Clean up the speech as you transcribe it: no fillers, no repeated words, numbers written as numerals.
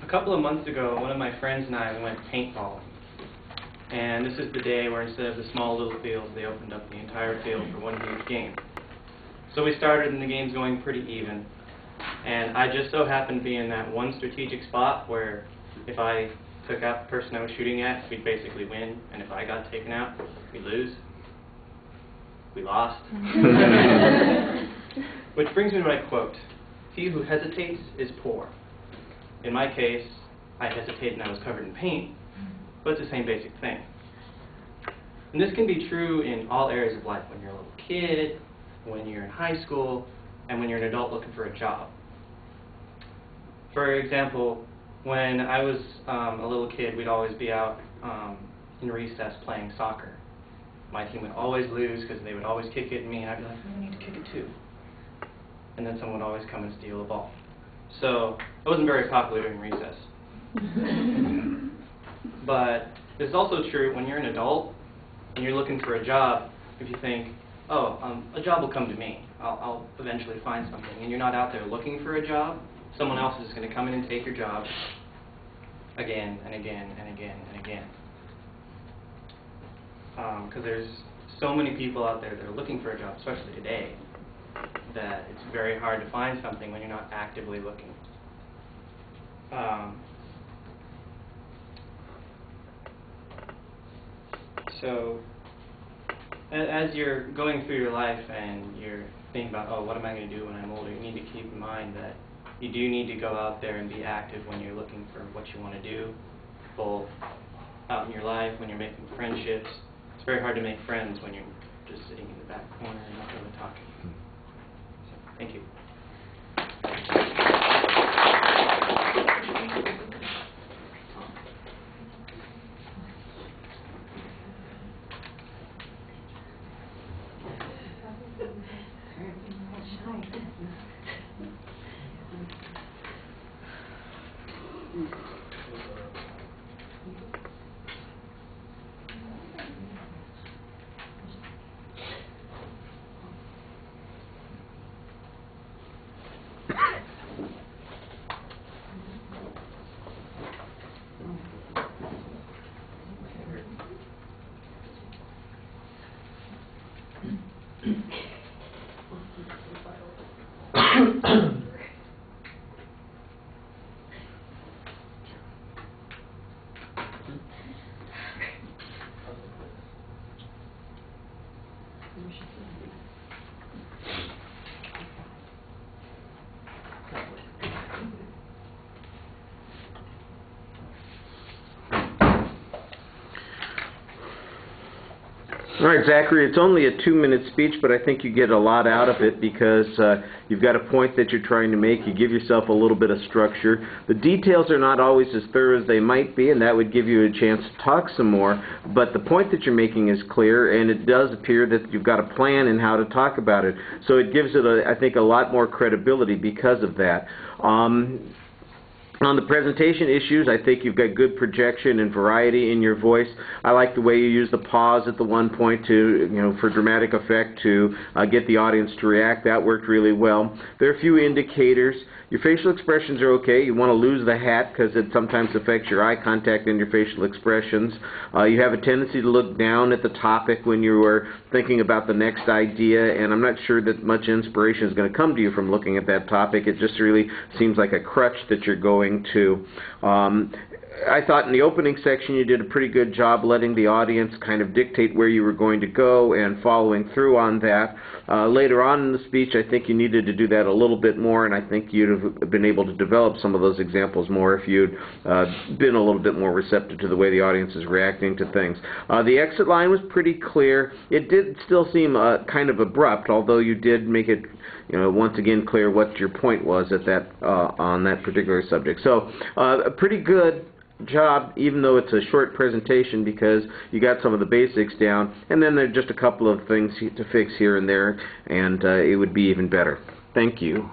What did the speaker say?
A couple of months ago, one of my friends and I went paintballing. And this is the day where instead of the small little fields, they opened up the entire field for one huge game. So we started and the game's going pretty even. And I just so happened to be in that one strategic spot where if I took out the person I was shooting at, we'd basically win. And if I got taken out, we'd lose. We lost. Which brings me to my quote. He who hesitates is poor. In my case, I hesitated and I was covered in paint, but it's the same basic thing. And this can be true in all areas of life, when you're a little kid, when you're in high school, and when you're an adult looking for a job. For example, when I was a little kid, we'd always be out in recess playing soccer. My team would always lose because they would always kick it at me, and I'd be like, I need to kick it too. And then someone would always come and steal a ball. So I wasn't very popular during recess. But it's also true when you're an adult and you're looking for a job. If you think, oh, a job will come to me, I'll eventually find something, and you're not out there looking for a job, someone else is going to come in and take your job again and again and again and again. Because there's so many people out there that are looking for a job, especially today, that it's very hard to find something when you're not actively looking. So as you're going through your life and you're thinking about, oh, what am I going to do when I'm older, you need to keep in mind that you do need to go out there and be active when you're looking for what you want to do, both out in your life, when you're making friendships. It's very hard to make friends when you're just sitting in the back corner and not really talking. So, thank you. All right, Zachary, it's only a 2-minute speech, but I think you get a lot out of it because you've got a point that you're trying to make. You give yourself a little bit of structure. The details are not always as thorough as they might be, and that would give you a chance to talk some more. But the point that you're making is clear, and it does appear that you've got a plan in how to talk about it. So it gives it, I think, a lot more credibility because of that. On the presentation issues, I think you've got good projection and variety in your voice. I like the way you use the pause at the one point to, for dramatic effect to get the audience to react. That worked really well. There are a few indicators. Your facial expressions are okay. You want to lose the hat because it sometimes affects your eye contact and your facial expressions. You have a tendency to look down at the topic when you are thinking about the next idea, and I'm not sure that much inspiration is going to come to you from looking at that topic. It just really seems like a crutch that you're going to. I thought in the opening section you did a pretty good job letting the audience kind of dictate where you were going to go and following through on that. Later on in the speech, I think you needed to do that a little bit more, and I think you'd have been able to develop some of those examples more if you'd been a little bit more receptive to the way the audience is reacting to things. The exit line was pretty clear. It did still seem kind of abrupt, although you did make it once again clear what your point was at that on that particular subject. So a pretty good job, even though it's a short presentation, because you got some of the basics down, and then there are just a couple of things to fix here and there, and it would be even better. Thank you.